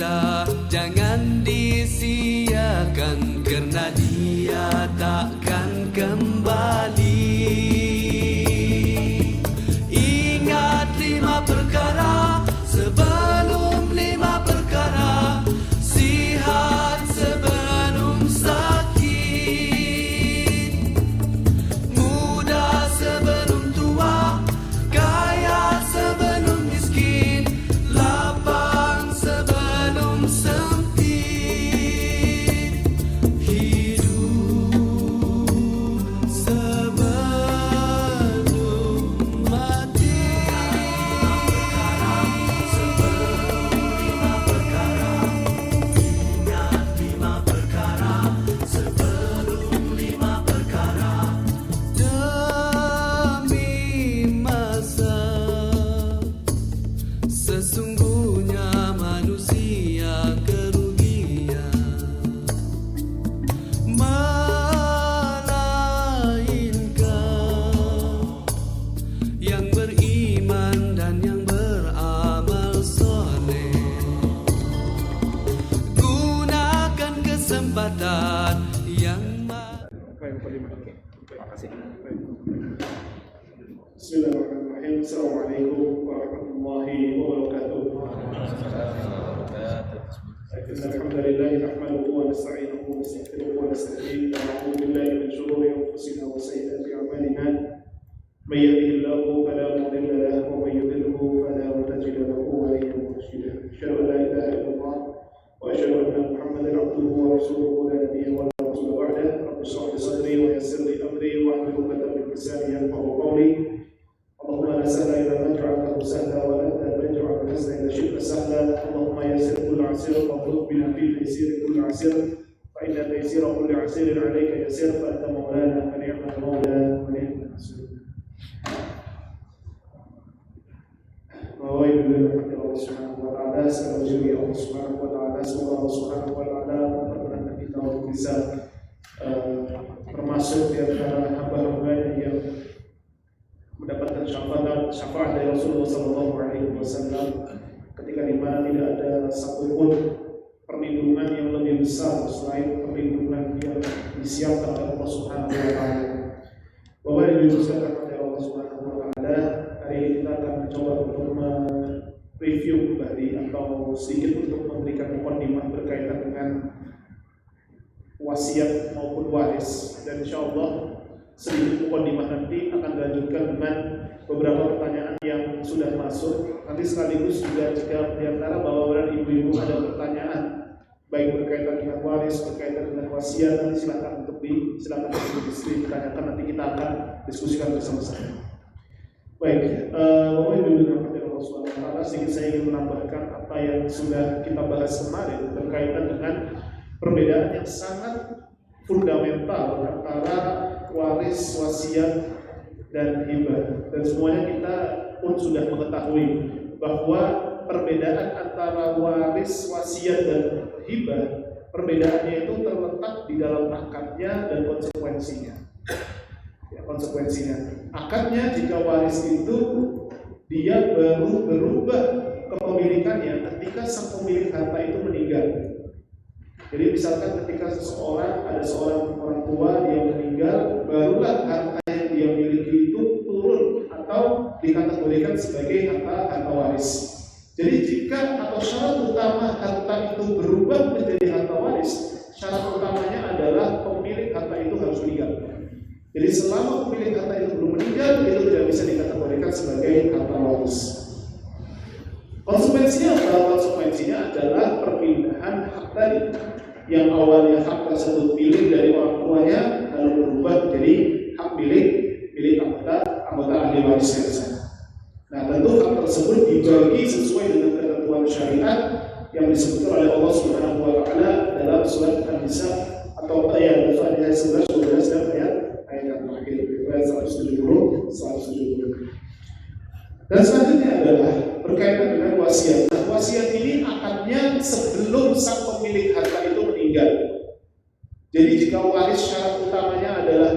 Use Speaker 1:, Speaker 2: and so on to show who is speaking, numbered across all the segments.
Speaker 1: kita jangan disia-siakan, karena dia takkan kembali. Ingat 5 perkara sebelum 5 perkara, sihat sebelum sakit, muda sebelum tua, kaya sebelum miskin, lapang sebelum sempit, hidup sebelum mati. Sebelum 5 perkara, ingat 5 perkara sebelum 5 perkara. Demi masa, sesungguhnya manusia kerugian, melainkan yang beriman dan yang beramal soleh. Gunakan kesempatan yang
Speaker 2: Bismillahirrahmanirrahim. Assalamualaikum warahmatullahi wabarakatuh. Alhamdulillah nahmaduhu wa nasta'inuhu wa nastaghfiruhu wa nasta'in. Na'udzu billahi min shururi anfusina wa sayyiati a'malina. May yahdihillahu fala mudilla lahu wa may yudlilhu fala tajida lahu waliyyan murshida. Asyhadu an la ilaha illallah wa asyhadu anna Muhammadan abduhu wa rasuluhu la nabiyya wa la rasula ba'da. Rabbi shrah li sadri wa yassir li amri wa hlul 'uqdatam min lisani yafqahu qawli. اللهم لا سهل إلا ما جعلته سهلا ولا تجعل الحزن إذا شئت سهلا. اللهم يسر كل عسير واغلق بنا في تيسير كل عسير، فإن تيسير كل عسير عليك يسير، فأنت مولانا فنعم المولى ونعم النصير. وويل لمن الله سبحانه وتعالى. Segala puji Allah Subhanahu wa taala. Semoga Allah Subhanahu wa taala memperkenankan kita untuk bisa termasuk di antara hamba-hambanya yang mendapatkan syafaat dari Rasulullah SAW, ketika di mana tidak ada satupun perlindungan yang lebih besar selain perlindungan yang disiapkan oleh Allah Subhanahu wa taala. Bapak Ibu sekalian oleh Allah Subhanahu wa taala, hari ini kita akan mencoba untuk mereview kembali atau sedikit untuk memberikan mukadimah berkaitan dengan wasiat maupun waris, dan insyaallah sedikit mukadimah nanti akan dilanjutkan dengan beberapa pertanyaan yang sudah masuk. Nanti sekaligus juga jika di antara bapak-bapak dan ibu-ibu ada pertanyaan baik berkaitan dengan waris, berkaitan dengan wasiat, nanti silakan ditanyakan, nanti kita akan diskusikan bersama-sama. Baik, bapak ibu dan Allah Subhanahu wa taala, sedikit saya ingin menambahkan apa yang sudah kita bahas kemarin berkaitan dengan perbedaan yang sangat fundamental antara waris, wasiat, dan hibah. Dan semuanya kita pun sudah mengetahui bahwa perbedaan antara waris, wasiat, dan hibah, perbedaannya itu terletak di dalam akadnya dan konsekuensinya. Akadnya, jika waris itu dia baru berubah kepemilikannya ketika sang pemilik harta itu meninggal. Jadi misalkan ketika ada seorang orang tua dia meninggal, barulah harta yang dia miliki itu turun atau dikategorikan sebagai harta waris. Jadi jika atau syarat utama harta itu berubah menjadi harta waris, syarat utamanya adalah pemilik harta itu harus meninggal. Jadi selama pemilik harta itu belum meninggal, itu tidak bisa dikategorikan sebagai harta waris. Konsekuensinya adalah perpindahan hak tadi. Yang awalnya hak tersebut milik dari orang tuanya lalu berubah menjadi hak milik anggota ahli warisnya di sana. Nah, tentu hak tersebut dibagi sesuai dengan ketentuan syariat yang disebutkan oleh Allah Subhanahu wa taala dalam surat An-Nisa atau ayat 11, 12 dan ayat yang terakhir, ayat 170. Dan selanjutnya adalah berkaitan dengan wasiat. Nah, wasiat ini akadnya sebelum sang pemilik harta itu meninggal. Jadi jika waris syarat utamanya adalah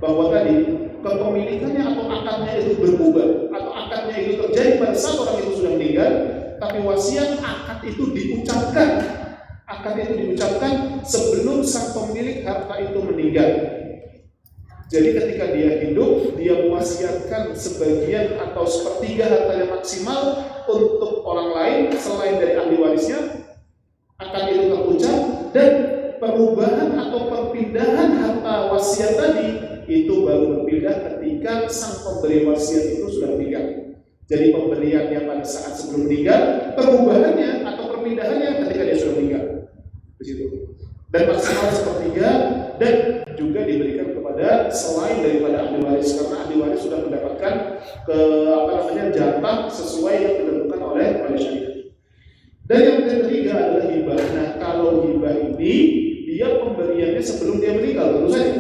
Speaker 2: bahwa tadi kepemilikannya atau akadnya itu berubah atau akadnya itu terjadi pada saat orang itu sudah meninggal, tapi wasiat akad itu diucapkan akad itu diucapkan sebelum sang pemilik harta itu meninggal. Jadi ketika dia hidup, dia mewasiatkan sebagian atau sepertiga hartanya maksimal untuk orang lain selain dari ahli warisnya. Akad itu terucap dan perubahan atau perpindahan harta wasiat tadi itu baru berpindah ketika sang pemberi wasiat itu sudah meninggal. Jadi pemberiannya pada saat sebelum meninggal, perubahannya atau perpindahannya ketika dia sudah meninggal. Begitu. Dan maksimal sepertiga dan juga diberikan kepada selain daripada ahli waris, karena ahli waris sudah mendapatkan jatah sesuai yang ditentukan oleh syariat. Dan yang ketiga adalah hibah. Nah, kalau hibah ini dia pemberiannya sebelum dia meninggal tentu saja.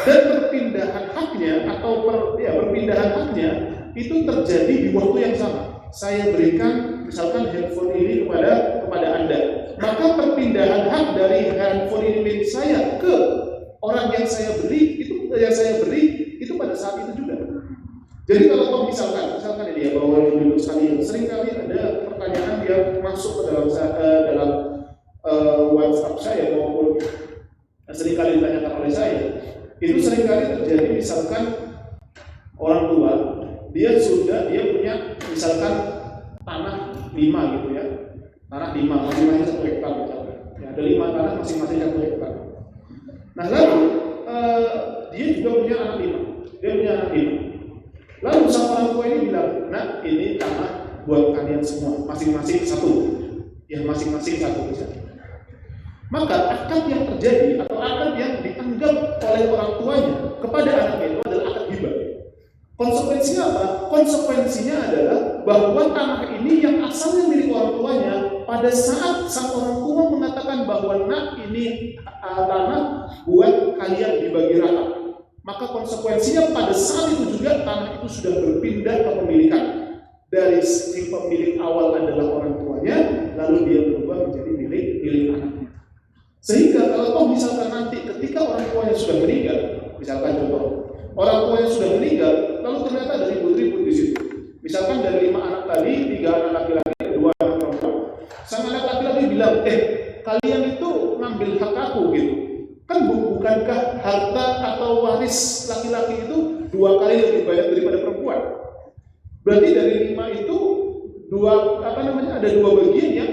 Speaker 2: Dan perpindahan haknya atau perpindahan haknya itu terjadi di waktu yang sama. Saya berikan misalkan handphone ini kepada Anda. Maka perpindahan hak dari handphone ini milik saya ke orang yang saya beri itu pada saat itu juga. Jadi kalau misalkan ini ya, bahwa ibu sekalian seringkali ada pertanyaan yang masuk ke dalam WhatsApp saya maupun seringkali ditanyakan oleh saya. Itu seringkali terjadi misalkan orang tua dia punya misalkan tanah 5 gitu ya. Tanah 5 masing-masing 1 hektar misalkan. Ya, ada 5 tanah masing-masing 1 hektar. Nah, lalu dia juga punya anak 5. Lalu sang orang tua ini bilang, "Nah, ini tanah buat kalian semua, masing-masing 1." Ya, masing-masing 1 misalnya. Maka akad yang terjadi atau akad yang dianggap oleh orang tuanya kepada anaknya itu adalah akad hibah. Konsekuensinya apa? Konsekuensinya adalah bahwa tanah ini yang asalnya milik orang tuanya, pada saat sang orang tua mengatakan bahwa nah ini tanah buat kalian dibagi rata, maka konsekuensinya pada saat itu juga tanah itu sudah berpindah kepemilikan dari si pemilik awal adalah orang tuanya, lalu dia berubah menjadi milik anaknya. Sehingga kalau misalkan nanti ketika orang tuanya sudah meninggal, misalkan contoh orang tuanya sudah meninggal, lalu ternyata ada ribut-ribut di situ. Misalkan dari 5 anak tadi, 3 anak laki-laki, 2 anak perempuan. Sang anak laki-laki bilang, kalian itu ngambil hak aku gitu. Kan bukankah harta atau waris laki-laki itu 2 kali lebih banyak daripada perempuan? Berarti dari 5 itu ada 2 bagian yang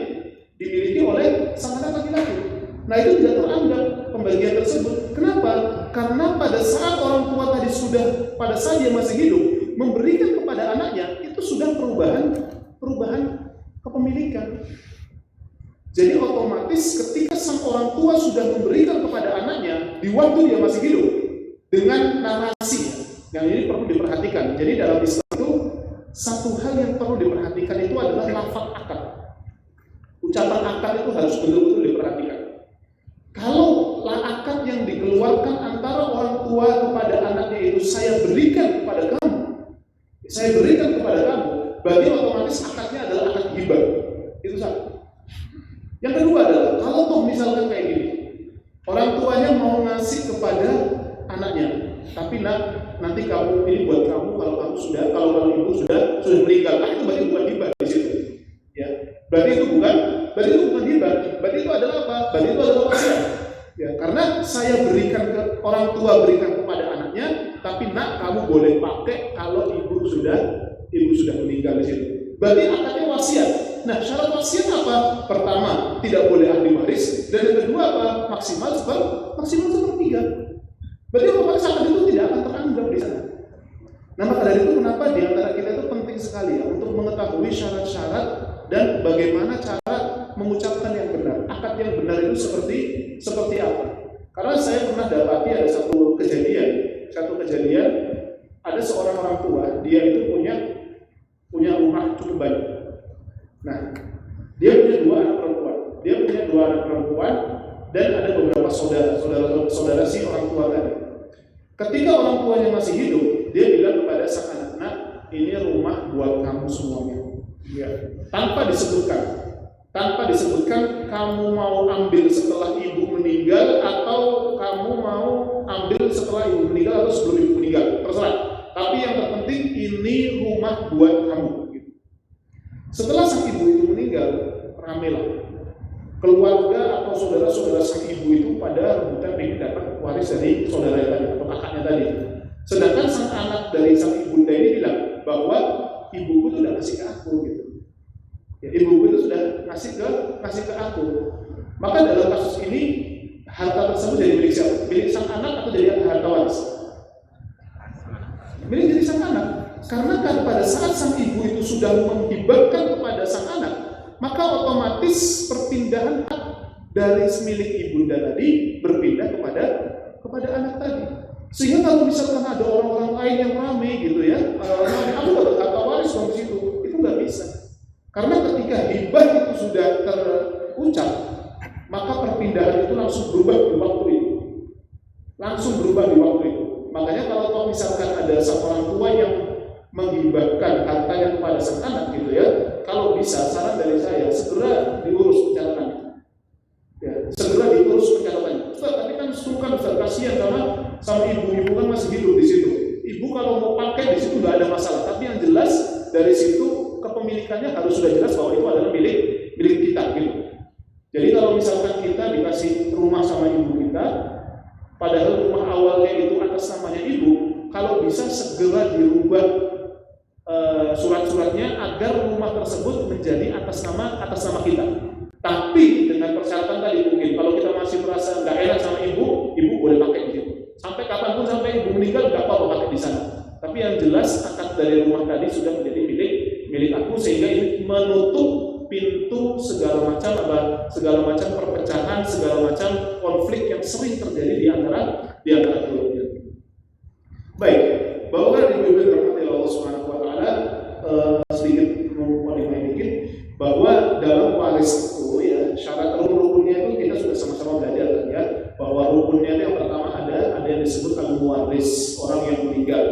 Speaker 2: dimiliki oleh sang anak laki-laki. Nah, itu tidak teranggap pembagian tersebut. Kenapa? Karena pada saat orang tua tadi pada saat dia masih hidup memberikan kepada anaknya, itu sudah perubahan kepemilikan. Jadi otomatis ketika sang orang tua sudah memberikan kepada anaknya di waktu dia masih hidup dengan narasi yang ini perlu diperhatikan. Jadi dalam Islam itu satu hal yang perlu diperhatikan itu adalah lafaz akad. Ucapan akad itu harus betul-betul diperhatikan. Kalau akad yang dikeluarkan antara orang tua kepada anaknya itu saya berikan kepada kamu, berarti otomatis akadnya adalah akad hibah. Itu satu. Yang kedua adalah kalau misalkan kayak gini, orang tuanya mau ngasih kepada anaknya, tapi nanti kamu ini buat kamu kalau ibu sudah meninggal. Itu berarti bukan hibah di situ. Ya, berarti itu bukan hibah. Berarti itu adalah apa? Berarti itu adalah wasiat. Ya, karena saya orang tua berikan kepada anaknya, tapi kamu boleh pakai kalau ibu sudah meninggal di situ. Berarti akadnya wasiat. Nah, syarat wasiat apa? Pertama, tidak boleh ahli waris, dan yang kedua apa? Maksimal sepertiga. Berarti otomatis akad itu tidak akan teranggap di sana. Nah, maka dari itu kenapa di antara kita itu penting sekali ya untuk mengetahui syarat-syarat dan bagaimana cara mengucapkan yang benar. Akad yang benar itu seperti apa? Karena saya pernah dapati ada satu kejadian, ada seorang orang tua, dia itu punya rumah cukup banyak. Nah, dia punya 2 anak perempuan dan ada beberapa saudara si orang tua tadi. Ketika orang tuanya masih hidup, dia bilang kepada sang anak, ini rumah buat kamu semuanya. Ya, tanpa disebutkan kamu mau ambil setelah ibu meninggal atau kamu mau ambil setelah ibu meninggal atau sebelum ibu meninggal, terserah. Tapi yang terpenting ini rumah buat kamu. Setelah sang ibu itu meninggal, ramelah. keluarga atau saudara-saudara sang ibu itu pada rebutan ingin dapat waris dari saudaranya tadi atau kakaknya tadi. Sedangkan sang anak dari sang ibunda ini bilang bahwa ibuku itu udah kasih ke aku gitu. Ya, ibuku itu sudah kasih ke aku. Maka dalam kasus ini harta tersebut jadi milik siapa? Milik sang anak atau jadi harta waris? Milik dari sang anak. Karena kan pada saat sang ibu itu sudah menghibahkan kepada sang anak, maka otomatis perpindahan hak dari milik ibunda tadi berpindah kepada anak tadi. Sehingga kalau misalkan ada orang-orang lain yang ramai gitu ya, aku dapat harta waris dari situ, itu nggak bisa. Karena ketika hibah itu sudah terucap, maka perpindahan itu langsung berubah di waktu itu. Makanya kalau misalkan ada seorang tua yang menghibahkan hartanya kepada sang anak gitu ya, kalau bisa saran dari saya segera diurus pencatatannya. Ya, segera diurus pencatatannya. Ustaz, tapi kan sukan Ustaz, kasihan sama ibu-ibu kan masih hidup di situ. Ibu kalau mau pakai di situ nggak ada masalah, tapi yang jelas dari situ kepemilikannya harus sudah jelas bahwa itu adalah milik kita gitu. Jadi kalau misalkan kita dikasih rumah sama ibu kita, padahal rumah awalnya itu atas namanya ibu, kalau bisa segera dirubah surat-suratnya agar rumah tersebut menjadi atas nama kita. Tapi dengan persyaratan tadi, mungkin kalau kita masih merasa nggak enak sama ibu boleh pakai di situ. Sampai kapanpun, sampai ibu meninggal nggak apa-apa pakai di sana. Tapi yang jelas akad dari rumah tadi sudah menjadi milik aku, sehingga ini menutup pintu segala macam perpecahan, segala macam konflik yang sering terjadi di antara keluarga. Baik, bahwa di Bibel rahmati Allah Subhanahu wa taala, sedikit mengkonfirmasi dikit bahwa dalam waris itu ya, syarat rukunnya itu kita sudah sama-sama belajar kan ya, bahwa rukunnya itu yang pertama ada yang disebut al-muwaris, orang yang meninggal.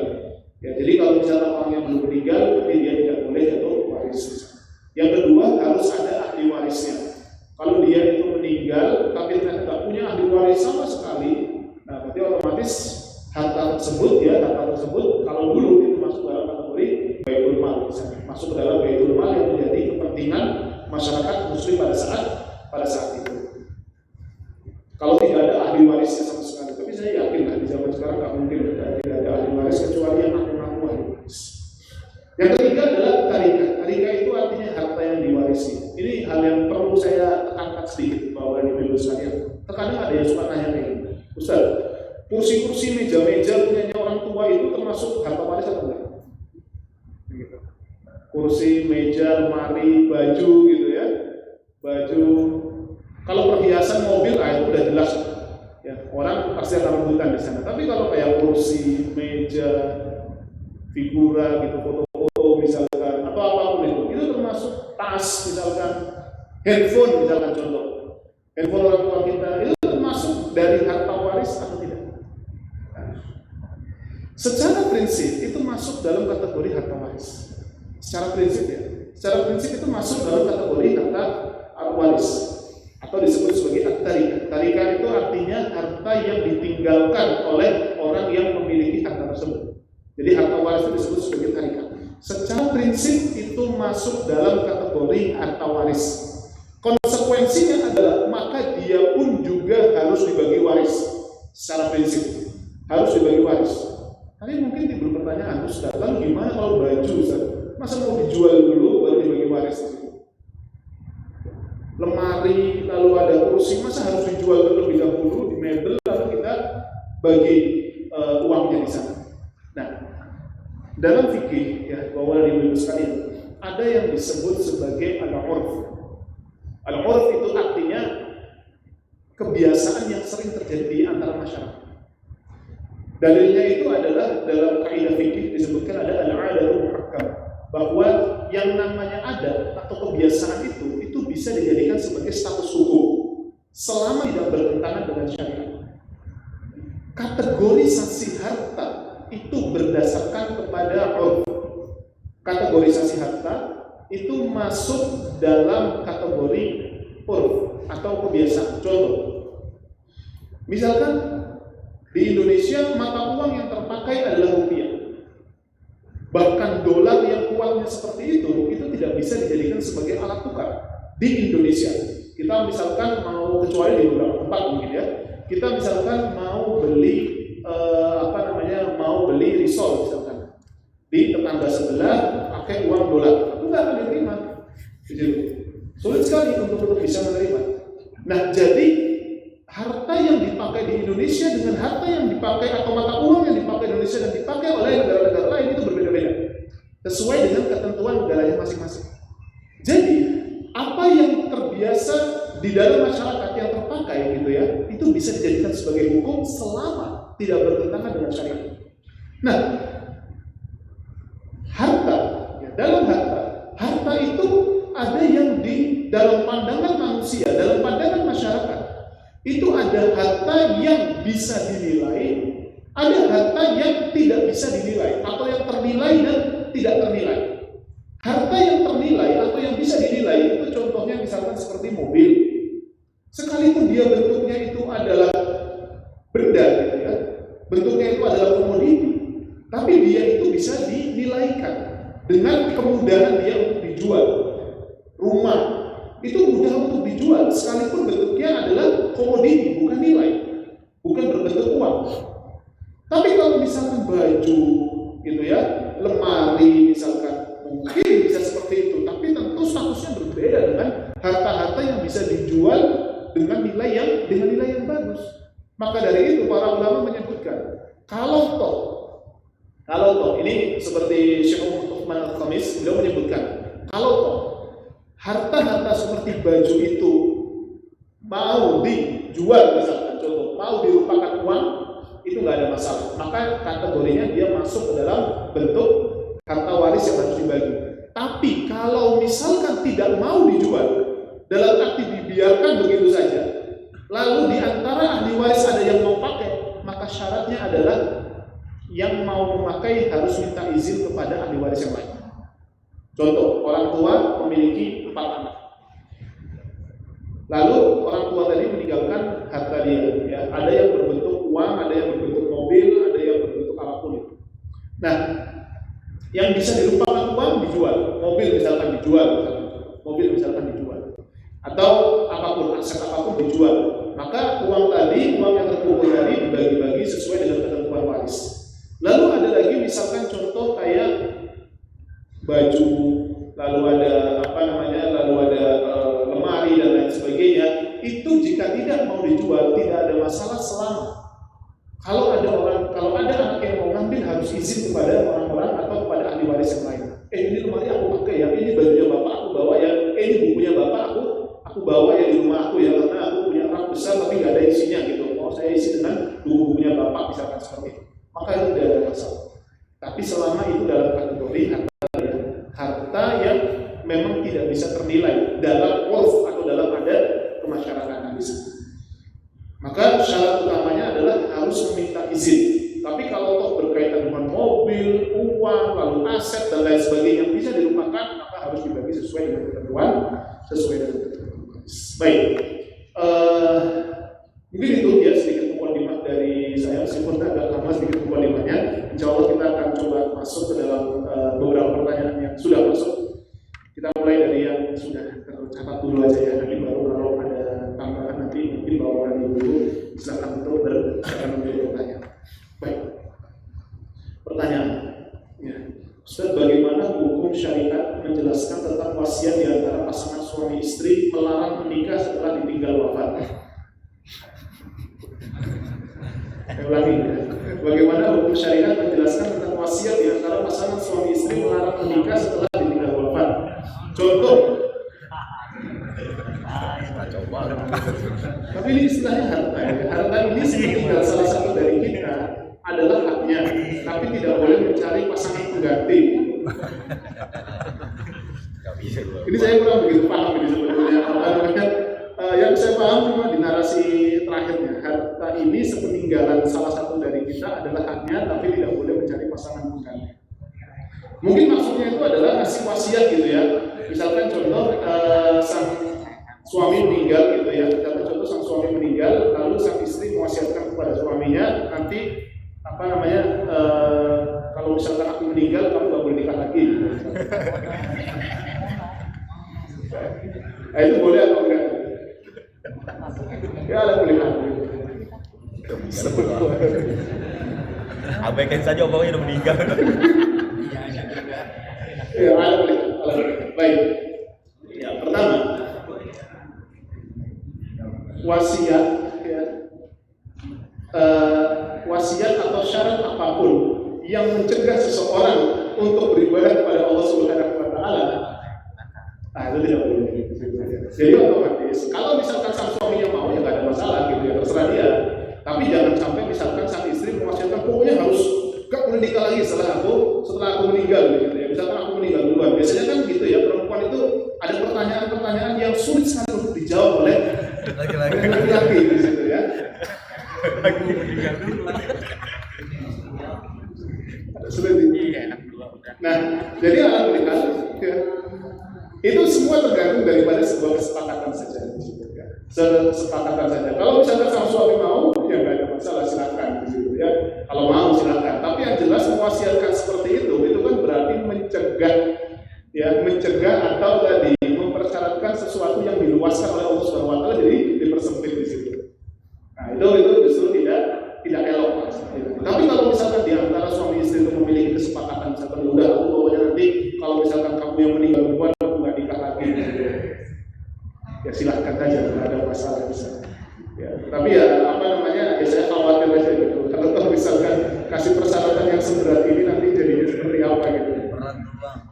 Speaker 2: Ya, jadi kalau misalnya orang yang belum meninggal, berarti dia tidak boleh jatuh waris. Yang kedua, harus ada ahli warisnya. Kalau dia itu meninggal tapi ternyata tidak punya ahli waris sama sekali, nah berarti otomatis harta tersebut kalau dulu itu masuk dalam kategori baitul mal, masuk ke dalam baitul mal yang menjadi kepentingan masyarakat muslim pada saat itu. Kalau tidak ada ahli warisnya sama sekali, tapi saya yakin lah di zaman sekarang nggak mungkin tidak ada ahli waris kecuali yang ngaku-ngaku ahli waris. Yang ketiga adalah tarikah. Tarikah itu artinya harta yang diwarisi. Ini hal yang perlu saya tekankan sedikit bahwa di Bibel sekalian. Terkadang ada yang suka nanya kayak gini, Ustaz, kursi-kursi, meja-meja punyanya orang tua itu termasuk harta waris atau enggak? Kursi, meja, lemari, baju gitu ya. Baju. Kalau perhiasan mobil, itu udah jelas. Ya, orang pasti akan rebutan di sana. Tapi kalau kayak kursi, meja, figura gitu, foto-foto misalkan, atau apapun itu termasuk tas misalkan, handphone misalkan contoh. Handphone orang tua kita itu termasuk dari harta waris atau tidak? Secara prinsip itu masuk dalam kategori harta waris. Secara prinsip itu masuk dalam kategori harta waris atau disebut sebagai at-tarikah. Tarikah itu artinya harta yang ditinggalkan oleh orang yang memiliki harta tersebut. Jadi harta waris itu disebut sebagai tarikah. Secara prinsip itu masuk dalam kategori harta waris. Konsekuensinya adalah maka dia pun juga harus dibagi waris. Secara prinsip harus dibagi waris. Tapi mungkin timbul pertanyaan, Ustaz, lalu gimana kalau baju, Ustaz? Masa mau dijual dulu baru dibagi waris? Lemari, lalu ada kursi, masa harus dijual terlebih dahulu di mebel lalu kita bagi uangnya di sana? Nah, dalam fikih ya, bahwa di Bibel sekalian ada yang disebut sebagai al-urf. Al-urf itu artinya kebiasaan yang sering terjadi di antara masyarakat. Dalilnya itu adalah dalam kaidah fikih disebutkan ada al-'adatul muhakkam, bahwa yang namanya adat atau kebiasaan itu bisa dijadikan sebagai status hukum selama tidak bertentangan dengan syariat. Kategorisasi harta itu berdasarkan kepada urf. Kategorisasi harta itu masuk dalam kategori urf atau kebiasaan. Contoh, misalkan di Indonesia mata uang yang terpakai adalah rupiah. Bahkan dolar yang kuatnya seperti itu tidak bisa dijadikan sebagai alat tukar di Indonesia. Kita misalkan mau, kecuali di beberapa tempat mungkin ya, kita misalkan mau beli mau beli risol misalkan di tetangga sebelah pakai uang dolar, aku nggak akan diterima. Sulit sekali untuk bisa menerima. Nah, jadi harta yang dipakai di Indonesia dengan harta yang dipakai atau mata uang yang dipakai di Indonesia dan dipakai oleh negara-negara lain itu berbeda-beda sesuai dengan ketentuan negaranya masing-masing. Jadi apa yang terbiasa di dalam masyarakat yang terpakai gitu ya, itu bisa dijadikan sebagai hukum selama tidak bertentangan dengan syariat. Nah, harta, ya, dalam harta itu ada yang di dalam pandangan manusia, dalam pandangan masyarakat, itu ada harta yang bisa dinilai, ada harta yang tidak bisa dinilai, atau yang ternilai dan tidak ternilai. Harta yang ternilai atau yang bisa dinilai itu contohnya misalkan seperti mobil. Sekalipun dia bentuknya itu adalah benda gitu ya, bentuknya itu adalah komoditi, tapi dia itu bisa dinilaikan dengan kemudahan dia untuk dijual. Rumah itu mudah untuk dijual sekalipun bentuknya adalah komoditi, bukan nilai, bukan berbentuk uang. Tapi kalau misalkan baju gitu ya, lemari misalkan, mungkin bisa seperti itu, tapi tentu statusnya berbeda dengan harta-harta yang bisa dijual dengan nilai yang bagus. Maka dari itu para ulama menyebutkan kalau toh ini seperti Syekh Uthman Al-Khamis, beliau menyebutkan kalau toh harta-harta seperti baju itu mau dijual misalkan, contoh mau dirupakan uang, itu nggak ada masalah. Maka kategorinya dia masuk ke dalam bentuk harta waris yang harus dibagi. Tapi kalau misalkan tidak mau dijual, dalam arti dibiarkan begitu saja, lalu di antara ahli waris ada yang mau pakai, maka syaratnya adalah yang mau memakai harus minta izin kepada ahli waris yang lain. Contoh, orang tua memiliki 4 anak. Lalu orang tua tadi meninggalkan harta dia, ya. Ada yang berbentuk uang, ada yang berbentuk mobil, ada yang berbentuk apapun itu. Nah, yang bisa dirupakan uang dijual, mobil misalkan dijual, atau apapun, aset apapun dijual. Maka uang yang terkumpul tadi dibagi-bagi sesuai dengan ketentuan waris. Lalu ada lagi misalkan contoh kayak baju, lalu ada lemari dan lain sebagainya. Itu jika tidak mau dijual tidak ada masalah selama kalau ada anak yang mau ngambil harus izin kepada orang-orang atau kepada ahli waris yang lain. Ini lemari aku pakai ya, ini bajunya bapak aku bawa ya, ini bukunya bapak aku bawa ya di rumah aku ya, karena aku punya rak besar tapi nggak ada isinya gitu. Mau saya isi dengan buku-bukunya bapak misalkan seperti itu. Maka itu tidak ada masalah. Tapi selama itu dalam kategori harta yang memang tidak bisa ternilai dalam urf atau dalam adat kemasyarakatan di sana. Maka syarat utamanya adalah harus meminta izin. Tapi kalau toh berkaitan dengan mobil, uang, lalu aset dan lain sebagainya yang bisa dilupakan, maka harus dibagi sesuai dengan ketentuan. Baik, mungkin itu ya sedikit mukadimah dari saya, meskipun agak lama sedikit mukadimahnya. Insya Allah kita akan coba masuk ke dalam beberapa pertanyaan yang sudah masuk. Kita mulai dari yang sudah tercatat dulu aja ya, nanti baru kalau ada tambahan nanti mungkin bawakan dulu. Silakan untuk menjadi pertanyaan. Baik, pertanyaan. Ya. Ustaz, bagaimana hukum syariat menjelaskan tentang wasiat di antara pasangan suami istri melarang menikah setelah ditinggal wafat? Saya ulangi ya. Bagaimana hukum syariat menjelaskan tentang wasiat di antara pasangan suami istri melarang menikah setelah ditinggal wafat? Contoh. Tapi ini istilahnya harta ya. Harta ini seperti salah satu dari kita adalah haknya, tapi tidak boleh mencari pasangan pengganti. Ini saya kurang begitu paham ini sebenarnya. Yang saya paham cuma di narasi terakhirnya, harta ini sepeninggalan salah satu dari kita adalah haknya, tapi tidak boleh mencari pasangan pengganti. Mungkin maksudnya itu adalah ngasih wasiat gitu ya. Misalkan contoh sang suami meninggal gitu ya. Misalkan contoh sang suami meninggal, lalu sang istri mewasiatkan kepada suaminya, nanti kalau misalkan aku meninggal kamu gak boleh nikah lagi. Nah, itu boleh atau enggak? Ya alhamdulillah.
Speaker 3: Abaikan saja obangnya udah meninggal.
Speaker 2: Ya alhamdulillah. Baik. Ya pertama wasiat ya. Wasiat atau syarat apapun yang mencegah seseorang untuk beribadah kepada Allah Subhanahu wa taala, itu tidak boleh. Jadi otomatis kalau misalkan sang suami yang mau ya nggak ada masalah gitu ya, terserah dia. Tapi jangan sampai misalkan sang istri mewasiatkan pokoknya harus gak boleh nikah lagi setelah aku meninggal gitu ya. Misalkan aku meninggal duluan. Biasanya kan gitu ya, perempuan itu ada pertanyaan-pertanyaan yang sulit sekali untuk dijawab oleh laki-laki di situ ya. Sudah Nah, jadi alhamdulillah ya, itu semua tergantung daripada sebuah kesepakatan saja. Kesepakatan saja. Kalau misalnya sang suami mau, ya nggak ada masalah, silakan gitu ya. Kalau mau silakan. Tapi yang jelas mewasiatkan seperti itu kan berarti mencegah atau tadi mempersyaratkan sesuatu yang diluaskan oleh Allah Subhanahu wa taala jadi dipersempit di situ. Nah, itu justru tidak elok. Tapi kalau misalkan di antara suami istri itu memiliki kesepakatan, misalkan udah aku pokoknya nanti kalau misalkan kamu yang meninggal duluan aku nggak nikah lagi gitu. Ya silahkan saja, nggak ada masalah bisa. Ya, tapi ya saya khawatir aja gitu. Kalau misalkan kasih persyaratan yang seberat ini nanti jadinya seperti apa gitu.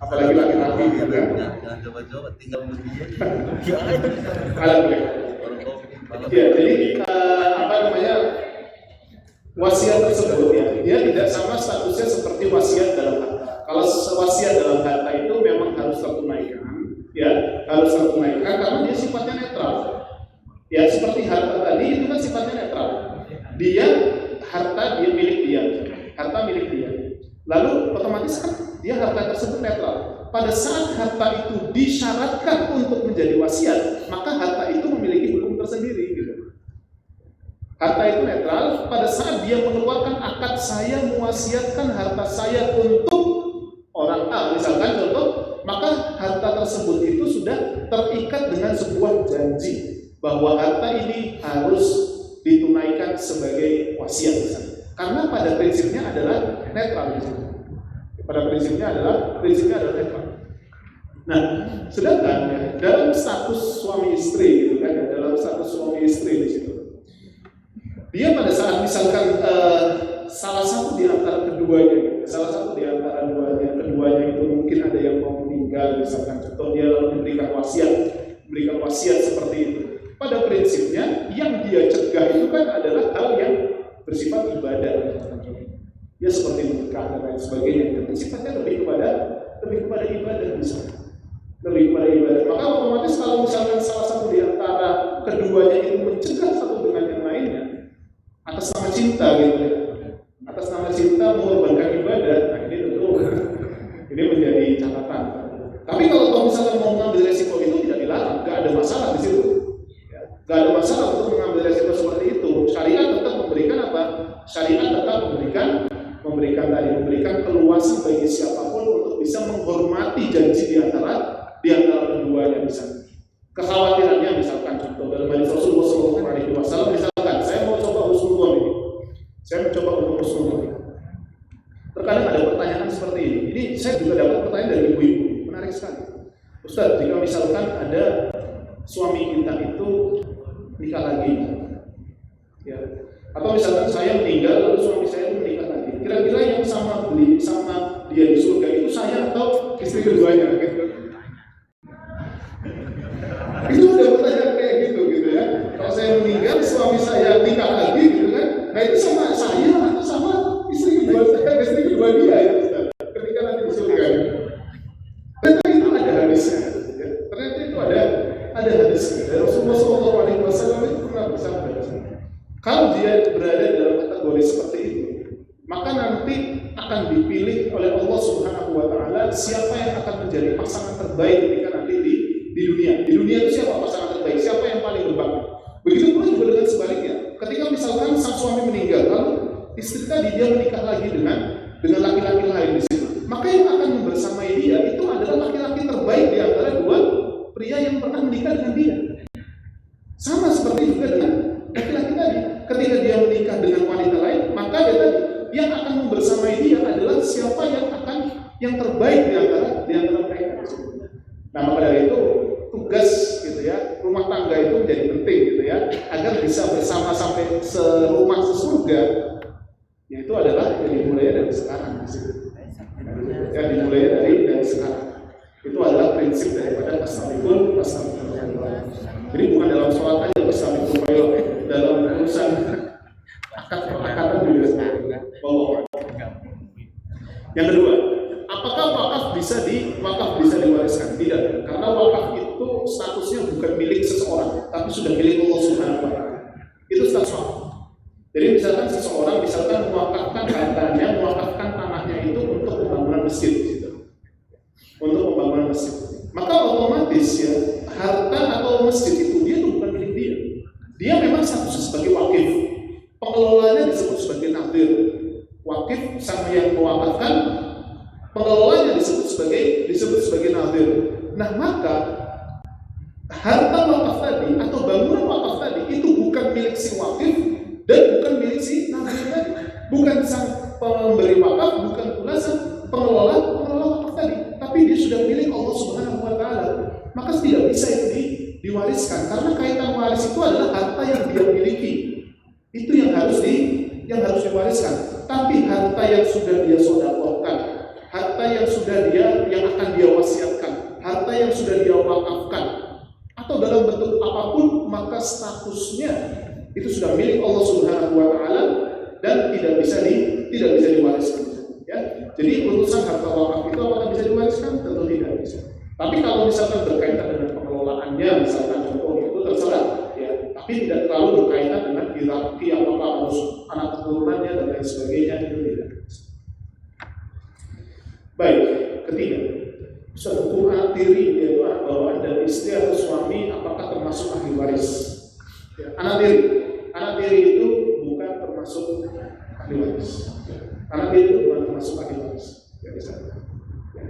Speaker 2: Apalagi laki-laki gitu kan.
Speaker 3: Jangan coba-coba tinggal berdua.
Speaker 2: Alhamdulillah. Ya, jadi wasiat tersebut ya, dia tidak sama statusnya seperti wasiat dalam harta. Kalau wasiat dalam harta itu memang harus tertunaikan, ya, karena dia sifatnya netral. Ya, seperti harta tadi itu kan sifatnya netral. Harta milik dia. Lalu otomatis kan dia harta tersebut netral. Pada saat harta itu disyaratkan untuk menjadi wasiat, maka harta itu memiliki hukum tersendiri gitu. Harta itu netral. Pada saat dia mengeluarkan akad saya mewasiatkan harta saya untuk orang A, misalkan contoh, maka harta tersebut itu sudah terikat dengan sebuah janji bahwa harta ini harus ditunaikan sebagai wasiat misalnya. Karena pada prinsipnya adalah netral. Prinsipnya adalah netral. Nah, sedangkan ya, dalam status suami istri gitu kan, dalam status suami istri di situ. Dia pada saat misalkan salah satu di antara keduanya itu mungkin ada yang mau meninggal, misalkan contoh dia lalu memberikan wasiat seperti itu. Pada prinsipnya yang dia cegah itu kan adalah hal yang bersifat ibadah, ya seperti menikah dan lain sebagainya. Tapi sifatnya lebih kepada ibadah misalnya. Maka otomatis kalau misalkan salah satu di antara keduanya itu mencegah satu dengan yang lainnya atas nama cinta gitu ya, atas nama cinta mengorbankan ibadah, nah ini tentu ini menjadi catatan. Tapi kalau misalkan mau mengambil resiko itu tidak dilarang, nggak ada masalah di situ. Nggak ada masalah untuk mengambil resiko seperti itu. Syariat tetap memberikan apa? Syariat tetap memberikan keluasan bagi siapapun untuk bisa menghormati janji di antara keduanya misalnya. Kekhawatirannya misalkan contoh dalam hadis Rasulullah SAW, misalkan saya mau coba husnul ini. Terkadang ada pertanyaan seperti ini. Ini saya juga dapat pertanyaan dari ibu-ibu. Menarik sekali. Ustaz, jika misalkan ada suami kita itu nikah lagi, ya, atau misalkan saya meninggal lalu suami saya itu menikah lagi, kira-kira yang sama dia di surga itu saya atau istri keduanya gitu. Itu ada pertanyaan kayak gitu ya. Kalau saya meninggal suami saya nikah lagi gitu kan, nah itu sama saya atau sama istri kedua dia ya, ketika nanti di surga. Ternyata itu ada hadisnya. Ya. Ternyata itu ada hadisnya. Dan Rasulullah SAW itu pernah bersabda, kalau dia berada dalam kategori seperti itu, maka nanti akan dipilih oleh Allah Subhanahu wa taala siapa yang akan menjadi pasangan terbaik ketika nanti di dunia. Di dunia itu siapa pasangan terbaik? Siapa yang paling berbakti? Begitu pula juga dengan sebaliknya. Ketika misalkan sang suami meninggal, lalu istri tadi dia menikah lagi dengan laki-laki lain di situ, maka yang akan membersamai dia itu adalah laki-laki terbaik di antara dua pria yang pernah menikah dengan dia. Sama seperti juga dengan tugas gitu ya, rumah tangga itu menjadi penting gitu ya, agar bisa bersama sampai serumah sesurga. Yaitu adalah dimulai dari sekarang di situ. Ya, dimulai dari sekarang. Itu adalah prinsip daripada tasawuf. Jadi bukan dalam sholat aja tasawuf, dalam urusan akad-akatan juga. Yang kedua, apakah wakaf bisa diwariskan? Tidak, karena wakaf itu statusnya bukan milik seseorang, tapi sudah milik Allah Subhanahu wa Ta'ala. Itu status wakaf. Jadi misalkan seseorang mewakafkan hartanya, mewakafkan tanahnya itu untuk pembangunan masjid, gitu. Untuk pembangunan masjid. Maka otomatis ya harta atau masjid itu dia bukan milik dia. Dia memang statusnya sebagai wakif. Pengelolanya disebut sebagai nadhir. Wakif sama yang mewakafkan, pengelolanya disebut sebagai nadhir. Nah maka harta wakaf tadi atau bangunan wakaf tadi itu bukan milik si wakif dan bukan milik si nadhir tadi, bukan sang pemberi wakaf, bukan pula sang pengelola wakaf tadi, tapi dia sudah milik Allah Subhanahu wa Ta'ala. Maka tidak bisa itu diwariskan, karena kaitan waris itu adalah harta yang dia miliki, itu yang harus diwariskan. Tapi harta yang sudah dia sedekahkan, harta yang akan dia wasiatkan, harta yang sudah dia wakafkan, atau dalam bentuk apapun, maka statusnya itu sudah milik Allah Subhanahu wa Ta'ala dan tidak bisa diwariskan. Ya. Jadi urusan harta wakaf itu apakah bisa diwariskan? Tentu tidak bisa. Tapi kalau misalkan berkaitan dengan pengelolaannya, misalkan contoh itu terserah, ya. Tapi tidak terlalu berkaitan dengan hierarki apakah harus anak keturunannya dan lain sebagainya, itu tidak. Baik, ketiga, usul hukum anak tiri yaitu anak bawaan dan istri atau suami apakah termasuk ahli waris? Ya, anak tiri itu bukan termasuk ahli waris. Anak tiri itu bukan termasuk ahli waris.